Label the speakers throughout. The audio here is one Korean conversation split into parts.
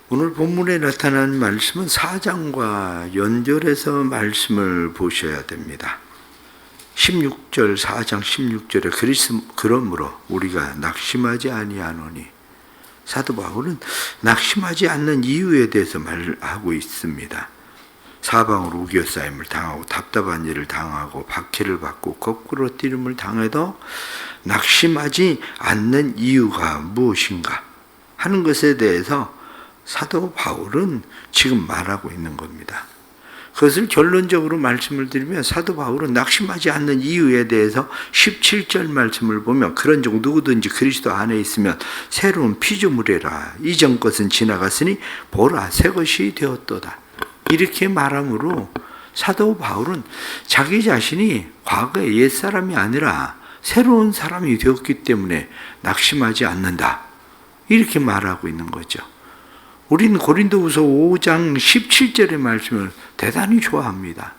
Speaker 1: 오늘 본문에 나타난 말씀은 4장과 연결해서 말씀을 보셔야 됩니다. 16절, 4장 16절에 그러므로 우리가 낙심하지 아니하노니, 사도 바울은 낙심하지 않는 이유에 대해서 말하고 있습니다. 사방으로 우겨싸임을 당하고 답답한 일을 당하고 박해를 받고 거꾸로 뛰름을 당해도 낙심하지 않는 이유가 무엇인가 하는 것에 대해서 사도 바울은 지금 말하고 있는 겁니다. 그것을 결론적으로 말씀을 드리면, 사도 바울은 낙심하지 않는 이유에 대해서 17절 말씀을 보면, 그런즉 누구든지 그리스도 안에 있으면 새로운 피조물이라, 이전 것은 지나갔으니 보라 새 것이 되었도다, 이렇게 말하므로 사도 바울은 자기 자신이 과거의 옛사람이 아니라 새로운 사람이 되었기 때문에 낙심하지 않는다, 이렇게 말하고 있는 거죠. 우리는 고린도후서 5장 17절의 말씀을 대단히 좋아합니다.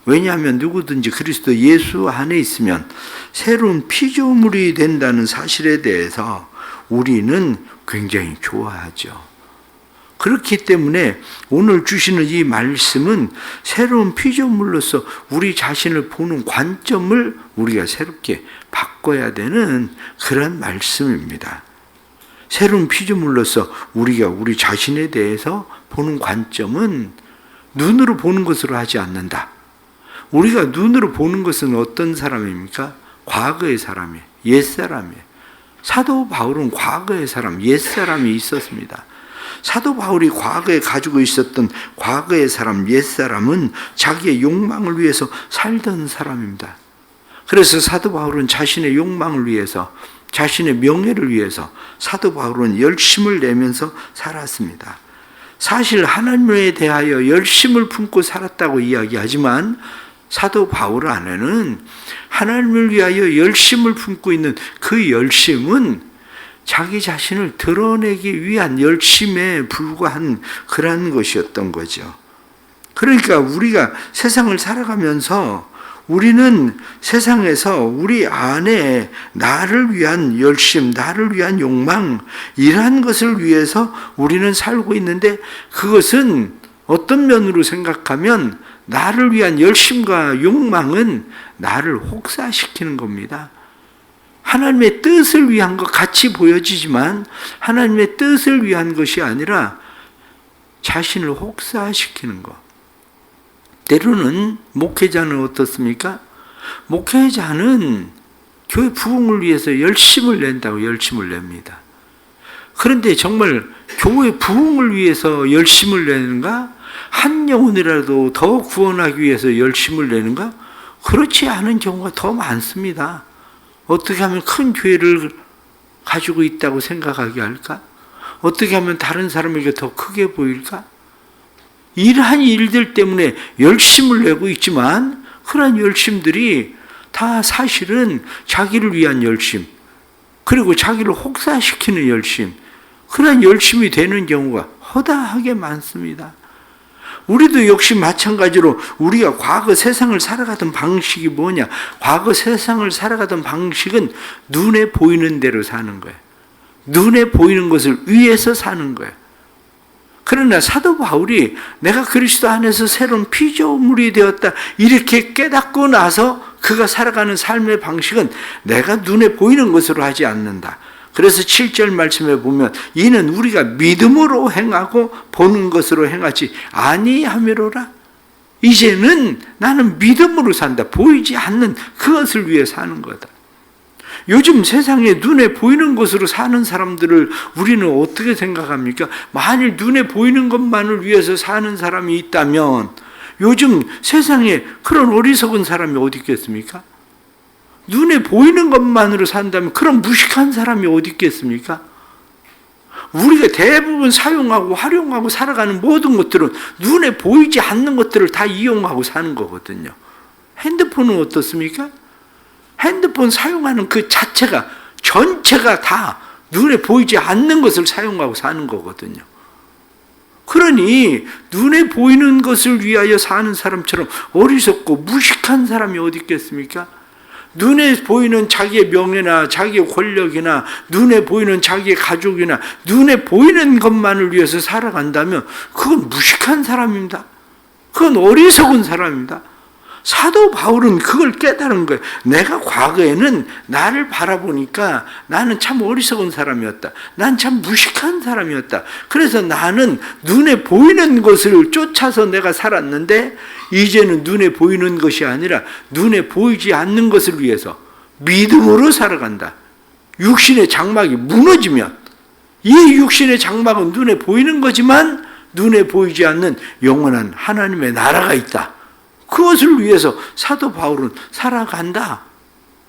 Speaker 1: 왜냐하면 누구든지 그리스도 예수 안에 있으면 새로운 피조물이 된다는 사실에 대해서 우리는 굉장히 좋아하죠. 그렇기 때문에 오늘 주시는 이 말씀은 새로운 피조물로서 우리 자신을 보는 관점을 우리가 새롭게 바꿔야 되는 그런 말씀입니다. 새로운 피조물로서 우리가 우리 자신에 대해서 보는 관점은 눈으로 보는 것으로 하지 않는다. 우리가 눈으로 보는 것은 어떤 사람입니까? 과거의 사람이에요. 옛사람이에요. 사도 바울은 과거의 사람, 옛사람이 있었습니다. 사도 바울이 과거에 가지고 있었던 과거의 사람, 옛사람은 자기의 욕망을 위해서 살던 사람입니다. 그래서 사도 바울은 자신의 욕망을 위해서, 자신의 명예를 위해서 사도 바울은 열심을 내면서 살았습니다. 사실 하나님에 대하여 열심을 품고 살았다고 이야기하지만, 사도 바울 안에는 하나님을 위하여 열심을 품고 있는 그 열심은 자기 자신을 드러내기 위한 열심에 불과한 그런 것이었던 거죠. 그러니까 우리가 세상을 살아가면서 우리는 세상에서 우리 안에 나를 위한 열심, 나를 위한 욕망, 이러한 것을 위해서 우리는 살고 있는데, 그것은 어떤 면으로 생각하면 나를 위한 열심과 욕망은 나를 혹사시키는 겁니다. 하나님의 뜻을 위한 것 같이 보여지지만 하나님의 뜻을 위한 것이 아니라 자신을 혹사시키는 것. 때로는 목회자는 어떻습니까? 목회자는 교회 부흥을 위해서 열심을 낸다고 열심을 냅니다. 그런데 정말 교회 부흥을 위해서 열심을 내는가? 한 영혼이라도 더 구원하기 위해서 열심을 내는가? 그렇지 않은 경우가 더 많습니다. 어떻게 하면 큰 교회를 가지고 있다고 생각하게 할까? 어떻게 하면 다른 사람에게 더 크게 보일까? 이러한 일들 때문에 열심을 내고 있지만, 그러한 열심들이 다 사실은 자기를 위한 열심, 그리고 자기를 혹사시키는 열심, 그러한 열심이 되는 경우가 허다하게 많습니다. 우리도 역시 마찬가지로 우리가 과거 세상을 살아가던 방식이 뭐냐? 과거 세상을 살아가던 방식은 눈에 보이는 대로 사는 거예요. 눈에 보이는 것을 위해서 사는 거예요. 그러나 사도 바울이 내가 그리스도 안에서 새로운 피조물이 되었다, 이렇게 깨닫고 나서 그가 살아가는 삶의 방식은 내가 눈에 보이는 것으로 하지 않는다. 그래서 7절 말씀에 보면, 이는 우리가 믿음으로 행하고 보는 것으로 행하지 아니함이로라. 이제는 나는 믿음으로 산다. 보이지 않는 그것을 위해 사는 거다. 요즘 세상에 눈에 보이는 것으로 사는 사람들을 우리는 어떻게 생각합니까? 만일 눈에 보이는 것만을 위해서 사는 사람이 있다면 요즘 세상에 그런 어리석은 사람이 어디 있겠습니까? 눈에 보이는 것만으로 산다면 그런 무식한 사람이 어디 있겠습니까? 우리가 대부분 사용하고 활용하고 살아가는 모든 것들은 눈에 보이지 않는 것들을 다 이용하고 사는 거거든요. 핸드폰은 어떻습니까? 핸드폰 사용하는 그 자체가, 전체가 다 눈에 보이지 않는 것을 사용하고 사는 거거든요. 그러니 눈에 보이는 것을 위하여 사는 사람처럼 어리석고 무식한 사람이 어디 있겠습니까? 눈에 보이는 자기의 명예나 자기의 권력이나 눈에 보이는 자기의 가족이나 눈에 보이는 것만을 위해서 살아간다면 그건 무식한 사람입니다. 그건 어리석은 사람입니다. 사도 바울은 그걸 깨달은 거예요. 내가 과거에는 나를 바라보니까 나는 참 어리석은 사람이었다. 난 참 무식한 사람이었다. 그래서 나는 눈에 보이는 것을 쫓아서 내가 살았는데 이제는 눈에 보이는 것이 아니라 눈에 보이지 않는 것을 위해서 믿음으로 살아간다. 육신의 장막이 무너지면 이 육신의 장막은 눈에 보이는 거지만 눈에 보이지 않는 영원한 하나님의 나라가 있다. 그것을 위해서 사도 바울은 살아간다.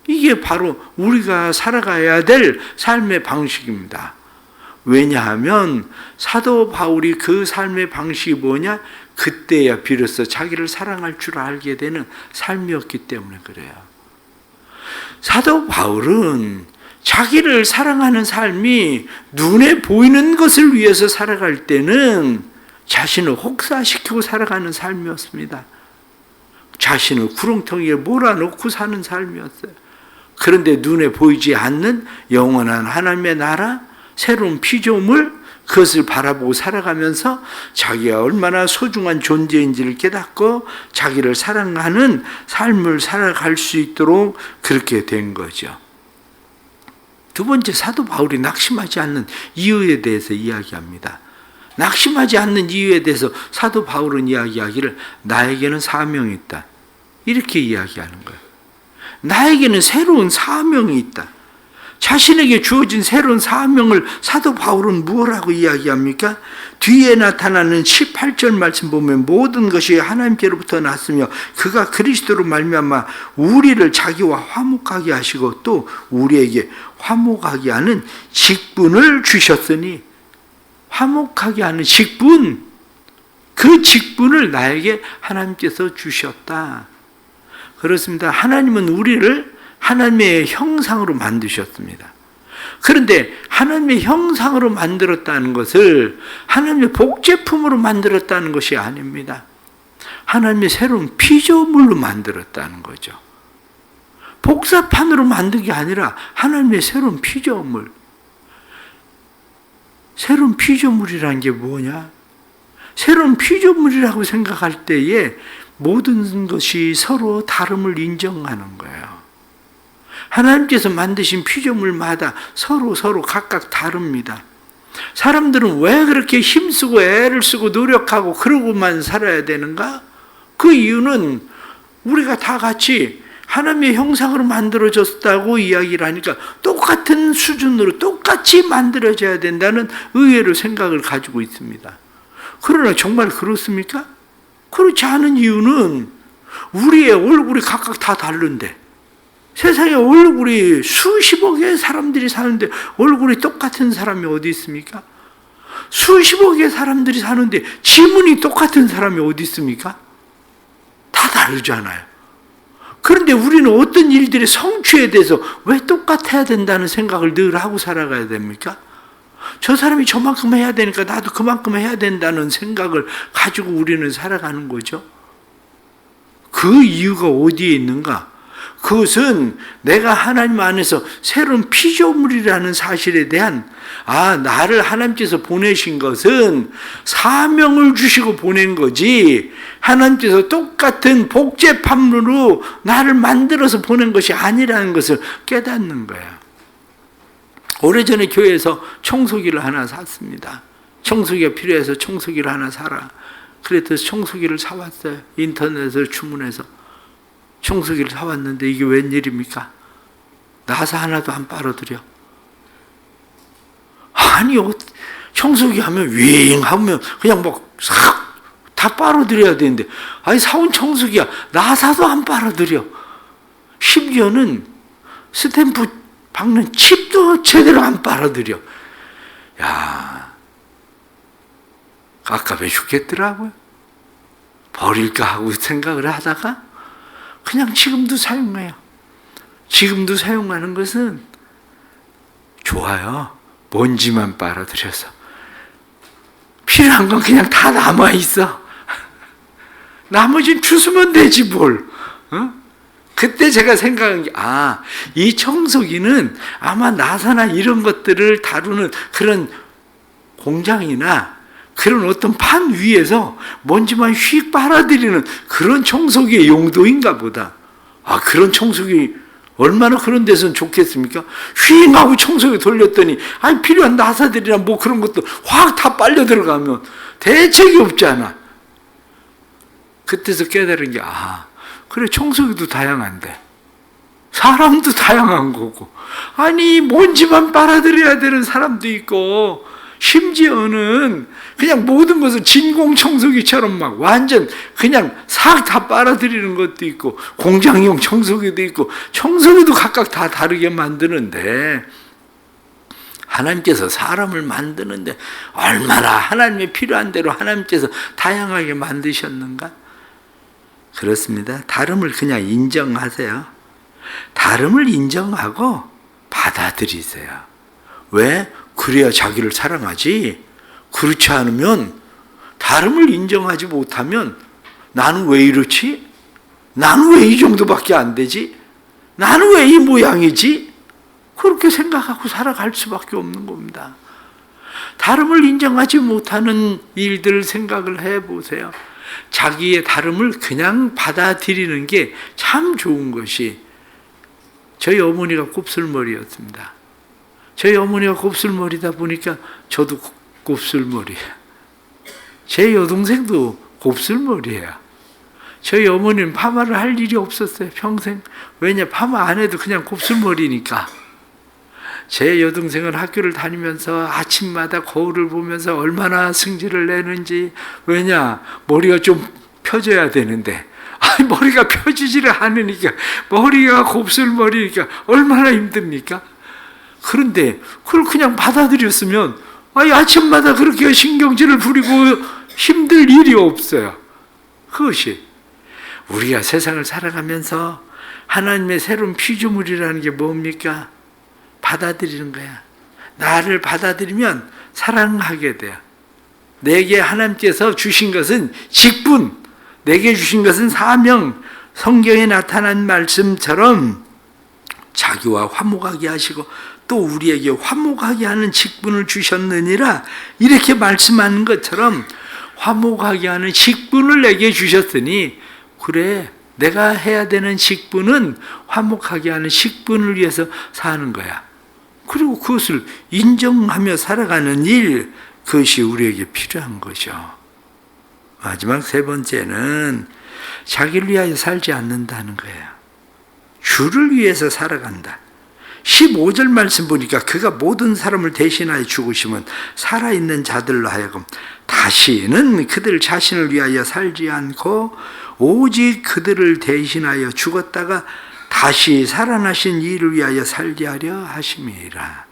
Speaker 1: 이게 바로 우리가 살아가야 될 삶의 방식입니다. 왜냐하면 사도 바울이 그 삶의 방식이 뭐냐? 그때야 비로소 자기를 사랑할 줄 알게 되는 삶이었기 때문에 그래요. 사도 바울은 자기를 사랑하는 삶이 눈에 보이는 것을 위해서 살아갈 때는 자신을 혹사시키고 살아가는 삶이었습니다. 자신을 구렁텅이에 몰아넣고 사는 삶이었어요. 그런데 눈에 보이지 않는 영원한 하나님의 나라, 새로운 피조물, 그것을 바라보고 살아가면서 자기가 얼마나 소중한 존재인지를 깨닫고 자기를 사랑하는 삶을 살아갈 수 있도록 그렇게 된 거죠. 두 번째, 사도 바울이 낙심하지 않는 이유에 대해서 이야기합니다. 낙심하지 않는 이유에 대해서 사도 바울은 이야기하기를 나에게는 사명이 있다. 이렇게 이야기하는 거예요. 나에게는 새로운 사명이 있다. 자신에게 주어진 새로운 사명을 사도 바울은 무엇라고 이야기합니까? 뒤에 나타나는 18절 말씀 보면 모든 것이 하나님께로부터 났으며 그가 그리스도로 말미암아 우리를 자기와 화목하게 하시고 또 우리에게 화목하게 하는 직분을 주셨으니 화목하게 하는 직분, 그 직분을 나에게 하나님께서 주셨다. 그렇습니다. 하나님은 우리를 하나님의 형상으로 만드셨습니다. 그런데 하나님의 형상으로 만들었다는 것을 하나님의 복제품으로 만들었다는 것이 아닙니다. 하나님의 새로운 피조물로 만들었다는 거죠. 복사판으로 만든 게 아니라 하나님의 새로운 피조물. 새로운 피조물이라는 게 뭐냐? 새로운 피조물이라고 생각할 때에 모든 것이 서로 다름을 인정하는 거예요. 하나님께서 만드신 피조물마다 서로 각각 다릅니다. 사람들은 왜 그렇게 힘쓰고 애를 쓰고 노력하고 그러고만 살아야 되는가? 그 이유는 우리가 다 같이 하나님의 형상으로 만들어졌다고 이야기를 하니까 똑같은 수준으로 똑같이 만들어져야 된다는 의외로 생각을 가지고 있습니다. 그러나 정말 그렇습니까? 그렇지 않은 이유는 우리의 얼굴이 각각 다 다른데 세상에 얼굴이 수십억의 사람들이 사는데 얼굴이 똑같은 사람이 어디 있습니까? 수십억의 사람들이 사는데 지문이 똑같은 사람이 어디 있습니까? 다 다르잖아요. 그런데 우리는 어떤 일들의 성취에 대해서 왜 똑같아야 된다는 생각을 늘 하고 살아가야 됩니까? 저 사람이 저만큼 해야 되니까 나도 그만큼 해야 된다는 생각을 가지고 우리는 살아가는 거죠. 그 이유가 어디에 있는가? 그것은 내가 하나님 안에서 새로운 피조물이라는 사실에 대한 나를 하나님께서 보내신 것은 사명을 주시고 보낸 거지 하나님께서 똑같은 복제판으로 나를 만들어서 보낸 것이 아니라는 것을 깨닫는 거야. 오래전에 교회에서 청소기를 하나 샀습니다. 청소기가 필요해서 청소기를 하나 사라. 그래서 청소기를 사왔어요. 인터넷으로 주문해서 청소기를 사왔는데 이게 웬일입니까? 나사 하나도 안 빨아들여. 아니 청소기 하면 윙 하면 그냥 막 다 빨아들여야 되는데 아니 사온 청소기야 나사도 안 빨아들여. 심지어는 스탬프 박는 칩도 제대로 안 빨아들여. 야, 깝깝해 죽겠더라고요. 버릴까 하고 생각을 하다가 그냥 지금도 사용해요. 지금도 사용하는 것은 좋아요. 먼지만 빨아들여서. 필요한 건 그냥 다 남아있어. 나머지는 주스면 되지 뭘. 어? 그때 제가 생각한 게, 이 청소기는 아마 나사나 이런 것들을 다루는 그런 공장이나 그런 어떤 판 위에서 먼지만 휙 빨아들이는 그런 청소기의 용도인가 보다. 그런 청소기 얼마나 그런 데서는 좋겠습니까? 휙 하고 청소기 돌렸더니 필요한 나사들이나 뭐 그런 것도 확 다 빨려 들어가면 대책이 없잖아. 그때서 깨달은 게, 그래, 청소기도 다양한데 사람도 다양한 거고, 먼지만 빨아들여야 되는 사람도 있고, 심지어는 그냥 모든 것을 진공청소기처럼 막 완전 그냥 싹 다 빨아들이는 것도 있고, 공장용 청소기도 있고, 청소기도 각각 다 다르게 만드는데, 하나님께서 사람을 만드는데 얼마나 하나님의 필요한 대로 하나님께서 다양하게 만드셨는가? 그렇습니다. 다름을 그냥 인정하세요. 다름을 인정하고 받아들이세요. 왜? 그래야 자기를 사랑하지. 그렇지 않으면, 다름을 인정하지 못하면 나는 왜 이렇지? 나는 왜 이 정도밖에 안 되지? 나는 왜 이 모양이지? 그렇게 생각하고 살아갈 수밖에 없는 겁니다. 다름을 인정하지 못하는 일들을 생각을 해보세요. 자기의 다름을 그냥 받아들이는 게 참 좋은 것이, 저희 어머니가 곱슬머리였습니다. 저희 어머니가 곱슬머리다 보니까 저도 곱슬머리예요. 제 여동생도 곱슬머리예요. 저희 어머니는 파마를 할 일이 없었어요, 평생. 왜냐, 파마 안 해도 그냥 곱슬머리니까. 제 여동생은 학교를 다니면서 아침마다 거울을 보면서 얼마나 승질을 내는지. 왜냐, 머리가 좀 펴져야 되는데 머리가 펴지지를 않으니까, 머리가 곱슬머리니까 얼마나 힘듭니까? 그런데 그걸 그냥 받아들였으면 아침마다 그렇게 신경질을 부리고 힘들 일이 없어요. 그것이 우리가 세상을 살아가면서 하나님의 새로운 피조물이라는 게 뭡니까? 받아들이는 거야. 나를 받아들이면 사랑하게 돼요. 내게 하나님께서 주신 것은 직분, 내게 주신 것은 사명, 성경에 나타난 말씀처럼 자기와 화목하게 하시고 또 우리에게 화목하게 하는 직분을 주셨느니라, 이렇게 말씀하는 것처럼 화목하게 하는 직분을 내게 주셨으니, 그래, 내가 해야 되는 직분은 화목하게 하는 직분을 위해서 사는 거야. 그리고 그것을 인정하며 살아가는 일, 그것이 우리에게 필요한 거죠. 마지막 세 번째는 자기를 위하여 살지 않는다는 거예요. 주를 위해서 살아간다. 15절 말씀 보니까 그가 모든 사람을 대신하여 죽으시면 살아있는 자들로 하여금 다시는 그들 자신을 위하여 살지 않고 오직 그들을 대신하여 죽었다가 다시 살아나신 이를 위하여 살게 하려 하심이라.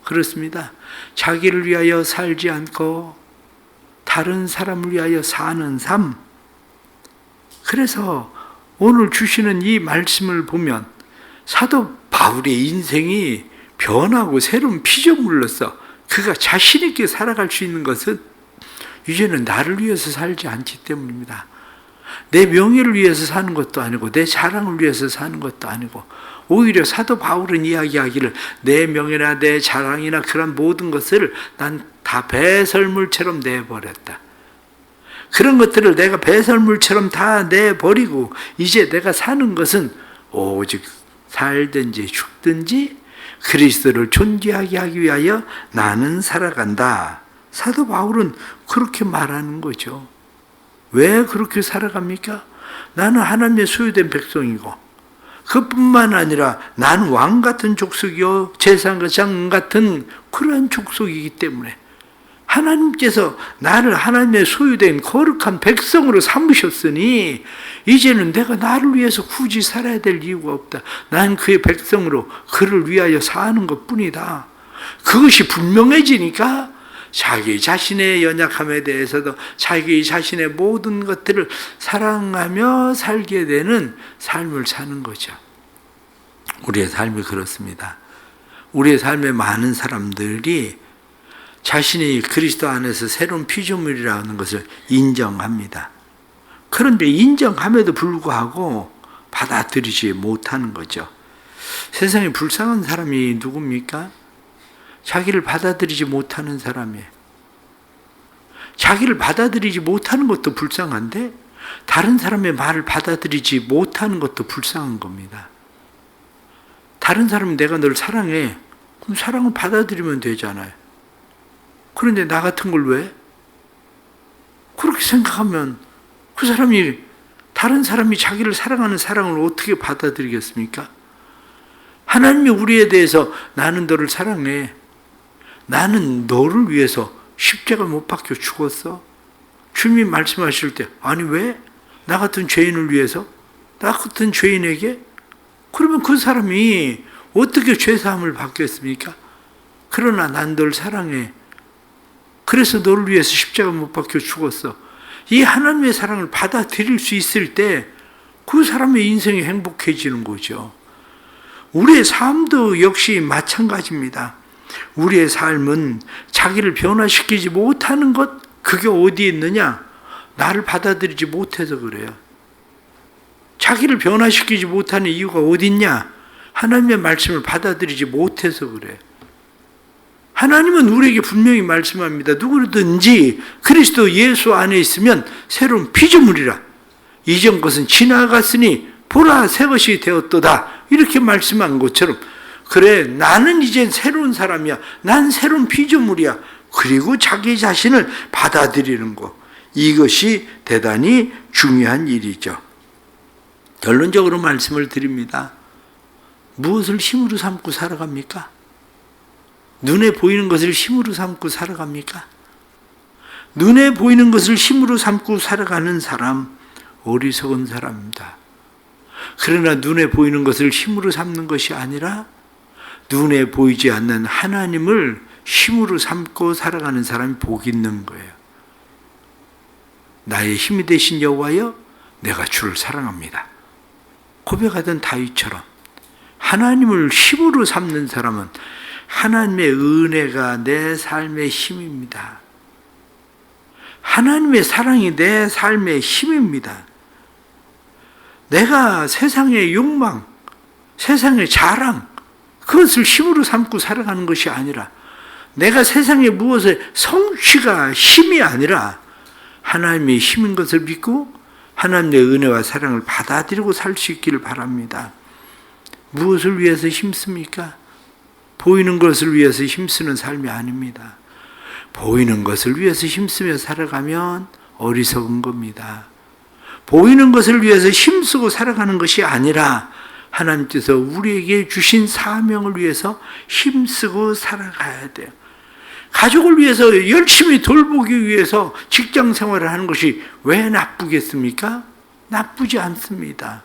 Speaker 1: 그렇습니다. 자기를 위하여 살지 않고 다른 사람을 위하여 사는 삶. 그래서 오늘 주시는 이 말씀을 보면 사도 바울의 인생이 변하고 새로운 피조물로서 그가 자신 있게 살아갈 수 있는 것은 이제는 나를 위해서 살지 않기 때문입니다. 내 명예를 위해서 사는 것도 아니고 내 자랑을 위해서 사는 것도 아니고, 오히려 사도 바울은 이야기하기를 내 명예나 내 자랑이나 그런 모든 것을 난 다 배설물처럼 내버렸다. 그런 것들을 내가 배설물처럼 다 내버리고 이제 내가 사는 것은 오직 살든지 죽든지 그리스도를 존귀하게 하기 위하여 나는 살아간다. 사도 바울은 그렇게 말하는 거죠. 왜 그렇게 살아갑니까? 나는 하나님의 소유된 백성이고, 그뿐만 아니라 나는 왕 같은 족속이요 제사장 같은 그러한 족속이기 때문에 하나님께서 나를 하나님의 소유된 거룩한 백성으로 삼으셨으니 이제는 내가 나를 위해서 굳이 살아야 될 이유가 없다. 난 그의 백성으로 그를 위하여 사는 것뿐이다. 그것이 분명해지니까 자기 자신의 연약함에 대해서도 자기 자신의 모든 것들을 사랑하며 살게 되는 삶을 사는 거죠. 우리의 삶이 그렇습니다. 우리의 삶에 많은 사람들이 자신이 그리스도 안에서 새로운 피조물이라는 것을 인정합니다. 그런데 인정함에도 불구하고 받아들이지 못하는 거죠. 세상에 불쌍한 사람이 누굽니까? 자기를 받아들이지 못하는 사람이에요. 자기를 받아들이지 못하는 것도 불쌍한데 다른 사람의 말을 받아들이지 못하는 것도 불쌍한 겁니다. 다른 사람은 내가 널 사랑해. 그럼 사랑을 받아들이면 되잖아요. 그런데 나 같은 걸 왜? 그렇게 생각하면 그 사람이, 다른 사람이 자기를 사랑하는 사랑을 어떻게 받아들이겠습니까? 하나님이 우리에 대해서 나는 너를 사랑해. 나는 너를 위해서 십자가 못 박혀 죽었어. 주님이 말씀하실 때 아니 왜? 나 같은 죄인을 위해서? 나 같은 죄인에게? 그러면 그 사람이 어떻게 죄사함을 받겠습니까? 그러나 난 널 사랑해. 그래서 너를 위해서 십자가 못 박혀 죽었어. 이 하나님의 사랑을 받아들일 수 있을 때 그 사람의 인생이 행복해지는 거죠. 우리의 삶도 역시 마찬가지입니다. 우리의 삶은 자기를 변화시키지 못하는 것, 그게 어디에 있느냐? 나를 받아들이지 못해서 그래요. 자기를 변화시키지 못하는 이유가 어디 있냐? 하나님의 말씀을 받아들이지 못해서 그래요. 하나님은 우리에게 분명히 말씀합니다. 누구든지 그리스도 예수 안에 있으면 새로운 피조물이라. 이전 것은 지나갔으니 보라 새 것이 되었도다. 이렇게 말씀한 것처럼 그래 나는 이제 새로운 사람이야. 난 새로운 피조물이야. 그리고 자기 자신을 받아들이는 것. 이것이 대단히 중요한 일이죠. 결론적으로 말씀을 드립니다. 무엇을 힘으로 삼고 살아갑니까? 눈에 보이는 것을 힘으로 삼고 살아갑니까? 눈에 보이는 것을 힘으로 삼고 살아가는 사람, 어리석은 사람입니다. 그러나 눈에 보이는 것을 힘으로 삼는 것이 아니라 눈에 보이지 않는 하나님을 힘으로 삼고 살아가는 사람이 복 있는 거예요. 나의 힘이 되신 여호와여, 내가 주를 사랑합니다. 고백하던 다윗처럼 하나님을 힘으로 삼는 사람은 하나님의 은혜가 내 삶의 힘입니다. 하나님의 사랑이 내 삶의 힘입니다. 내가 세상의 욕망, 세상의 자랑, 그것을 힘으로 삼고 살아가는 것이 아니라 내가 세상의 무엇에 성취가 힘이 아니라 하나님의 힘인 것을 믿고 하나님의 은혜와 사랑을 받아들이고 살 수 있기를 바랍니다. 무엇을 위해서 힘씁니까? 보이는 것을 위해서 힘쓰는 삶이 아닙니다. 보이는 것을 위해서 힘쓰며 살아가면 어리석은 겁니다. 보이는 것을 위해서 힘쓰고 살아가는 것이 아니라 하나님께서 우리에게 주신 사명을 위해서 힘쓰고 살아가야 돼요. 가족을 위해서 열심히 돌보기 위해서 직장 생활을 하는 것이 왜 나쁘겠습니까? 나쁘지 않습니다.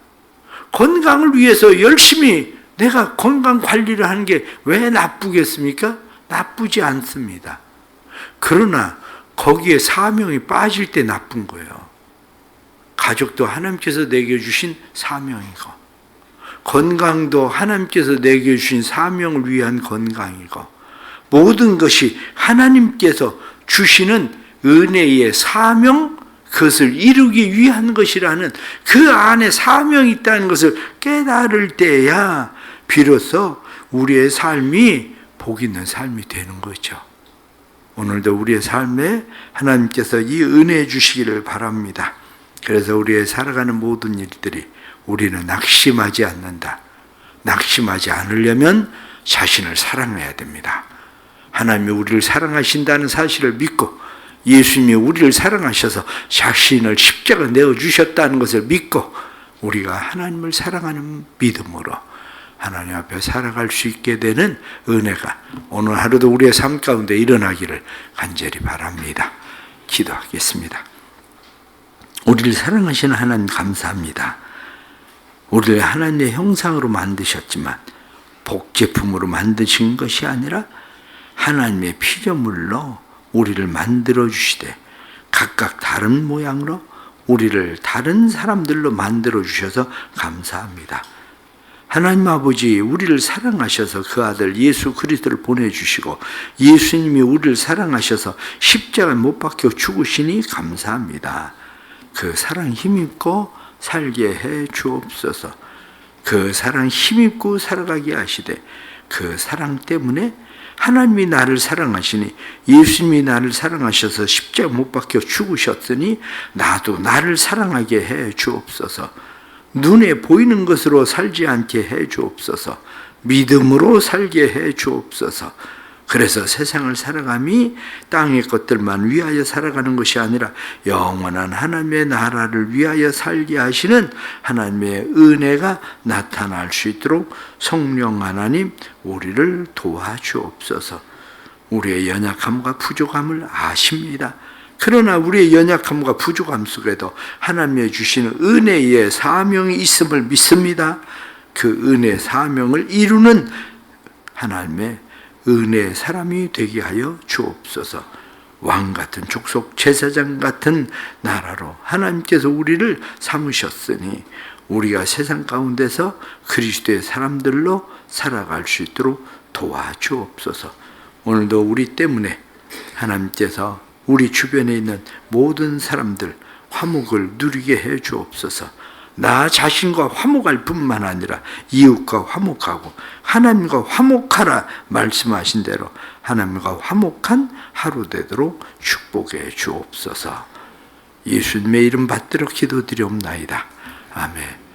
Speaker 1: 건강을 위해서 열심히 내가 건강 관리를 하는 게 왜 나쁘겠습니까? 나쁘지 않습니다. 그러나 거기에 사명이 빠질 때 나쁜 거예요. 가족도 하나님께서 내게 주신 사명이고 건강도 하나님께서 내게 주신 사명을 위한 건강이고 모든 것이 하나님께서 주시는 은혜의 사명, 그것을 이루기 위한 것이라는 그 안에 사명이 있다는 것을 깨달을 때야 비로소 우리의 삶이 복 있는 삶이 되는 거죠. 오늘도 우리의 삶에 하나님께서 이 은혜 주시기를 바랍니다. 그래서 우리의 살아가는 모든 일들이 우리는 낙심하지 않는다. 낙심하지 않으려면 자신을 사랑해야 됩니다. 하나님이 우리를 사랑하신다는 사실을 믿고 예수님이 우리를 사랑하셔서 자신을 십자가 내어주셨다는 것을 믿고 우리가 하나님을 사랑하는 믿음으로 하나님 앞에 살아갈 수 있게 되는 은혜가 오늘 하루도 우리의 삶 가운데 일어나기를 간절히 바랍니다. 기도하겠습니다. 우리를 사랑하시는 하나님 감사합니다. 우리를 하나님의 형상으로 만드셨지만 복제품으로 만드신 것이 아니라 하나님의 피조물로 우리를 만들어 주시되 각각 다른 모양으로 우리를 다른 사람들로 만들어 주셔서 감사합니다. 하나님 아버지, 우리를 사랑하셔서 그 아들 예수 그리스도를 보내주시고 예수님이 우리를 사랑하셔서 십자가에 못 박혀 죽으시니 감사합니다. 그 사랑 힘입고 살게 해 주옵소서. 그 사랑 힘입고 살아가게 하시되 그 사랑 때문에 하나님이 나를 사랑하시니 예수님이 나를 사랑하셔서 십자가 못 박혀 죽으셨으니 나도 나를 사랑하게 해 주옵소서. 눈에 보이는 것으로 살지 않게 해 주옵소서. 믿음으로 살게 해 주옵소서. 그래서 세상을 살아감이 땅의 것들만 위하여 살아가는 것이 아니라 영원한 하나님의 나라를 위하여 살게 하시는 하나님의 은혜가 나타날 수 있도록 성령 하나님 우리를 도와주옵소서. 우리의 연약함과 부족함을 아십니다. 그러나 우리의 연약함과 부족함 속에도 하나님의 주시는 은혜의 사명이 있음을 믿습니다. 그 은혜 사명을 이루는 하나님의 은혜의 사람이 되게 하여 주옵소서. 왕 같은 족속 제사장 같은 나라로 하나님께서 우리를 삼으셨으니 우리가 세상 가운데서 그리스도의 사람들로 살아갈 수 있도록 도와주옵소서. 오늘도 우리 때문에 하나님께서 우리 주변에 있는 모든 사람들 화목을 누리게 해 주옵소서. 나 자신과 화목할 뿐만 아니라 이웃과 화목하고 하나님과 화목하라 말씀하신 대로 하나님과 화목한 하루 되도록 축복해 주옵소서. 예수님의 이름 받들어 기도드리옵나이다. 아멘.